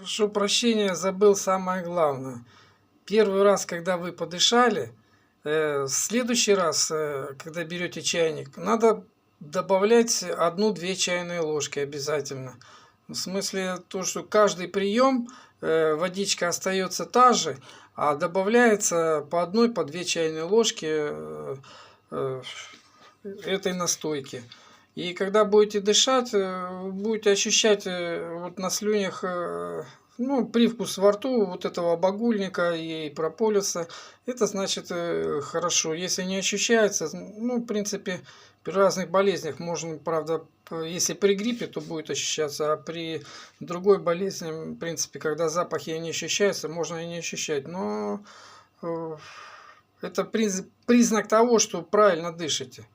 прошу прощения, забыл самое главное. Первый раз, когда вы подышали, в следующий раз, когда берете чайник, надо добавлять 1-2 чайные ложки обязательно. В смысле, то, что каждый прием водичка остается та же, а добавляется по 1-2 чайные ложки этой настойки. И когда будете дышать, будете ощущать вот на слюнях ну, привкус во рту вот этого багульника и прополиса. Это значит хорошо. Если не ощущается, ну, в принципе, при разных болезнях можно, правда, если при гриппе, то будет ощущаться, а при другой болезни, в принципе, когда запахи не ощущаются, можно и не ощущать. Но это признак того, что правильно дышите.